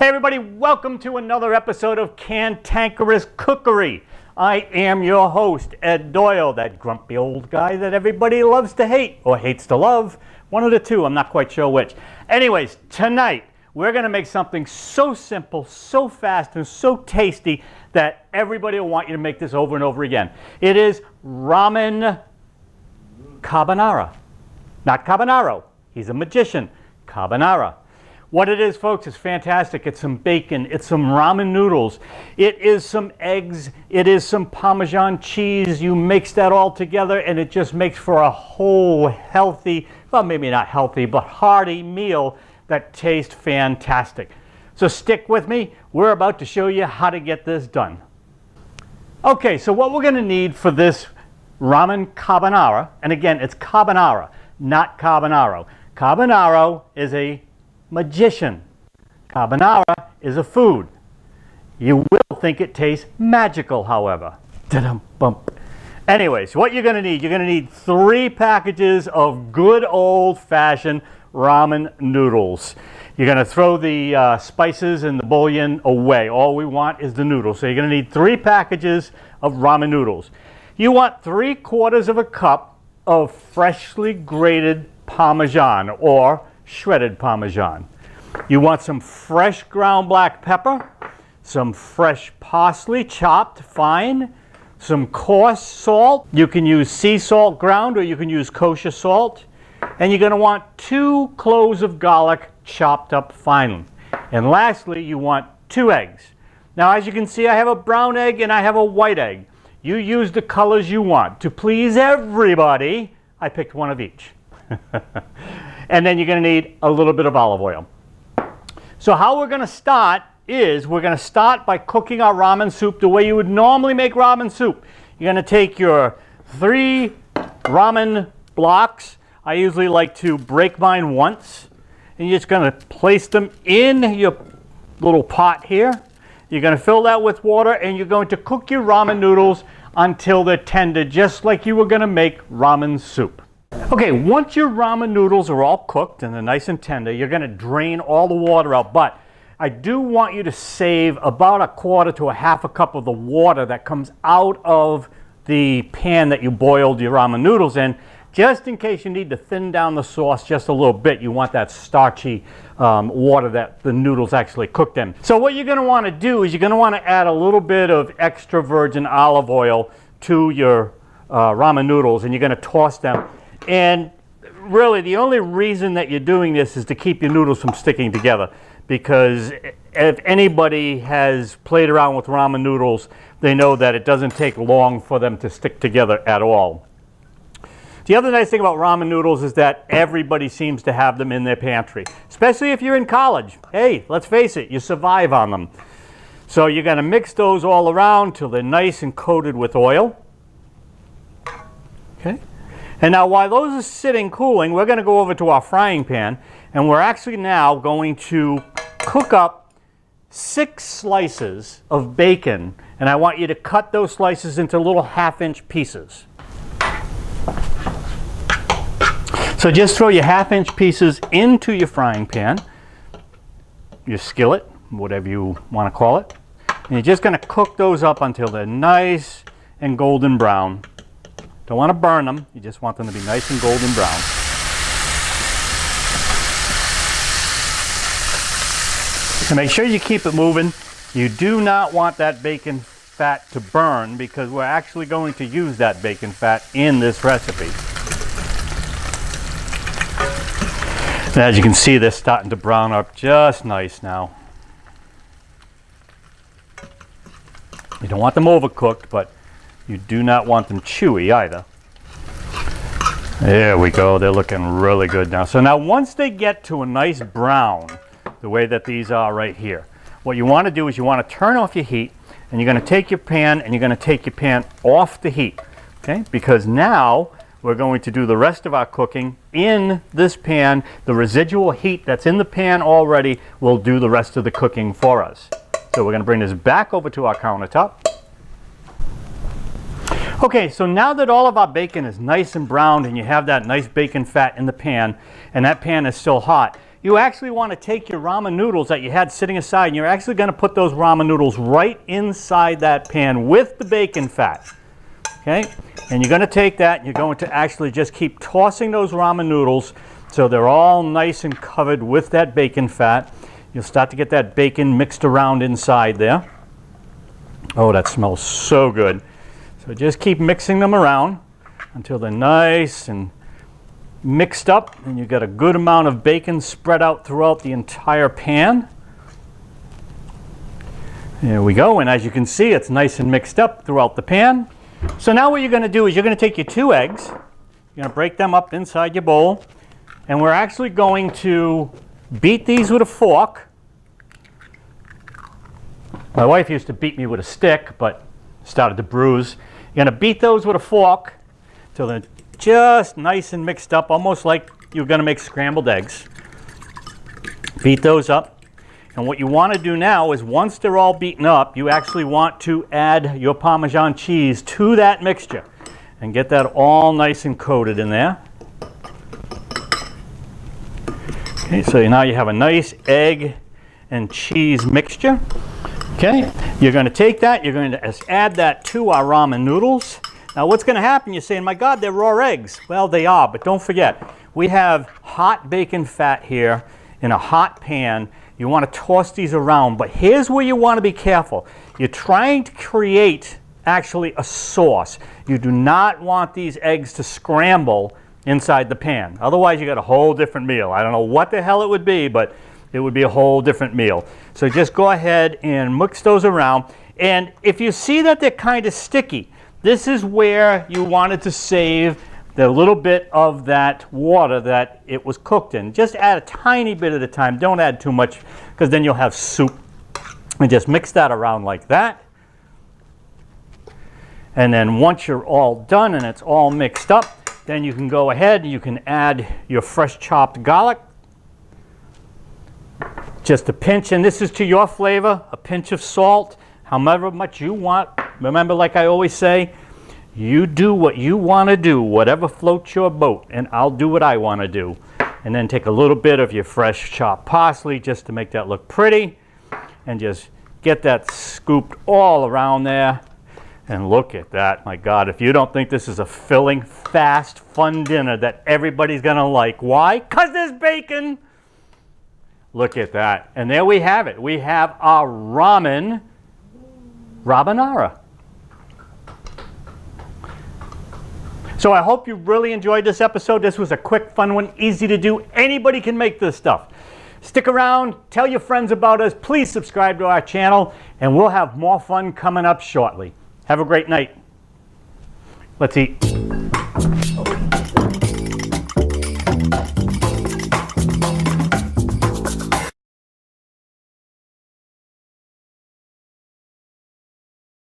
Hey everybody, welcome to another episode of Cantankerous Cookery. I am your host, Ed Doyle, that grumpy old guy that everybody loves to hate, or hates to love. One of the two, I'm not quite sure which. Anyways, tonight we're going to make something so simple, so fast, and so tasty that everybody will want you to make this over and over again. It is ramen carbonara. Not carbonaro. He's a magician. Carbonara. What it is, folks, is fantastic. It's some bacon, it's some ramen noodles, it is some eggs, it is some Parmesan cheese. You mix that all together and it just makes for a whole healthy, well, maybe not healthy, but hearty meal that tastes fantastic. So stick with me. We're about to show you how to get this done. Okay, so what we're going to need for this ramen carbonara, and again, it's carbonara, not carbonaro. Carbonaro is a magician. Carbonara is a food. You will think it tastes magical, however. Da-dum-bump. Anyways, what you're going to need 3 packages of good old-fashioned ramen noodles. You're going to throw the spices and the bouillon away. All we want is the noodles. So you're going to need 3 packages of ramen noodles. You want 3/4 of a cup of freshly grated Parmesan or shredded Parmesan. You want some fresh ground black pepper, some fresh parsley chopped fine, some coarse salt. You can use sea salt ground or you can use kosher salt. And you're going to want 2 cloves of garlic chopped up finely. And lastly, you want 2 eggs. Now, as you can see, I have a brown egg and I have a white egg. You use the colors you want. To please everybody, I picked one of each. And then you're going to need a little bit of olive oil. So how we're going to start is we're going to start by cooking our ramen soup the way you would normally make ramen soup. You're going to take your 3 ramen blocks. I usually like to break mine once. And you're just going to place them in your little pot here. You're going to fill that with water and you're going to cook your ramen noodles until they're tender, just like you were going to make ramen soup. Okay, once your ramen noodles are all cooked and they're nice and tender, you're going to drain all the water out. But I do want you to save about 1/4 to 1/2 cup of the water that comes out of the pan that you boiled your ramen noodles in, just in case you need to thin down the sauce just a little bit. You want that starchy water that the noodles actually cooked in. So what you're going to want to do is you're going to want to add a little bit of extra virgin olive oil to your ramen noodles, and you're going to toss them. And really, the only reason that you're doing this is to keep your noodles from sticking together. Because if anybody has played around with ramen noodles, they know that it doesn't take long for them to stick together at all. The other nice thing about ramen noodles is that everybody seems to have them in their pantry. Especially if you're in college. Hey, let's face it, you survive on them. So you're going to mix those all around till they're nice and coated with oil. Okay. And now while those are sitting cooling, we're going to go over to our frying pan, and we're actually now going to cook up 6 slices of bacon, and I want you to cut those slices into little 1/2-inch pieces. So just throw your 1/2-inch pieces into your frying pan, your skillet, whatever you want to call it, and you're just going to cook those up until they're nice and golden brown. Don't want to burn them, you just want them to be nice and golden brown. So make sure you keep it moving. You do not want that bacon fat to burn because we're actually going to use that bacon fat in this recipe. And as you can see, they're starting to brown up just nice now. You don't want them overcooked, but you do not want them chewy either. There we go. They're looking really good now. So now once they get to a nice brown, the way that these are right here, what you want to do is you want to turn off your heat, and you're going to take your pan and you're going to take your pan off the heat. Okay? Because now we're going to do the rest of our cooking in this pan. The residual heat that's in the pan already will do the rest of the cooking for us. So we're going to bring this back over to our countertop. Okay, so now that all of our bacon is nice and browned and you have that nice bacon fat in the pan, and that pan is still hot, you actually want to take your ramen noodles that you had sitting aside, and you're actually going to put those ramen noodles right inside that pan with the bacon fat. Okay? And you're going to take that and you're going to actually just keep tossing those ramen noodles so they're all nice and covered with that bacon fat. You'll start to get that bacon mixed around inside there. Oh, that smells so good. So just keep mixing them around until they're nice and mixed up, and you got a good amount of bacon spread out throughout the entire pan. There we go, and as you can see, it's nice and mixed up throughout the pan. So now what you're going to do is you're going to take your 2 eggs, you're going to break them up inside your bowl, and we're actually going to beat these with a fork. My wife used to beat me with a stick, but started to bruise. You're going to beat those with a fork till they're just nice and mixed up, almost like you're going to make scrambled eggs. Beat those up. And what you want to do now is once they're all beaten up, you actually want to add your Parmesan cheese to that mixture and get that all nice and coated in there. Okay, so now you have a nice egg and cheese mixture. Okay, you're going to take that, you're going to add that to our ramen noodles. Now what's going to happen, you're saying, my God, they're raw eggs. Well, they are, but don't forget, we have hot bacon fat here in a hot pan. You want to toss these around, but here's where you want to be careful. You're trying to create actually a sauce. You do not want these eggs to scramble inside the pan. Otherwise, you got a whole different meal. I don't know what the hell it would be, but it would be a whole different meal. So just go ahead and mix those around. And if you see that they're kind of sticky, this is where you wanted to save the little bit of that water that it was cooked in. Just add a tiny bit at a time. Don't add too much, because then you'll have soup. And just mix that around like that. And then once you're all done and it's all mixed up, then you can go ahead and you can add your fresh chopped garlic. Just a pinch, and this is to your flavor, a pinch of salt, however much you want. Remember, like I always say, you do what you want to do, whatever floats your boat, and I'll do what I want to do. And then take a little bit of your fresh chopped parsley just to make that look pretty, and just get that scooped all around there. And look at that, my God, if you don't think this is a filling, fast, fun dinner that everybody's going to like. Why? Because there's bacon. Look at that. And there we have it. We have our ramen carbonara. So I hope you really enjoyed this episode. This was a quick, fun one, easy to do. Anybody can make this stuff. Stick around, tell your friends about us. Please subscribe to our channel, and we'll have more fun coming up shortly. Have a great night. Let's eat.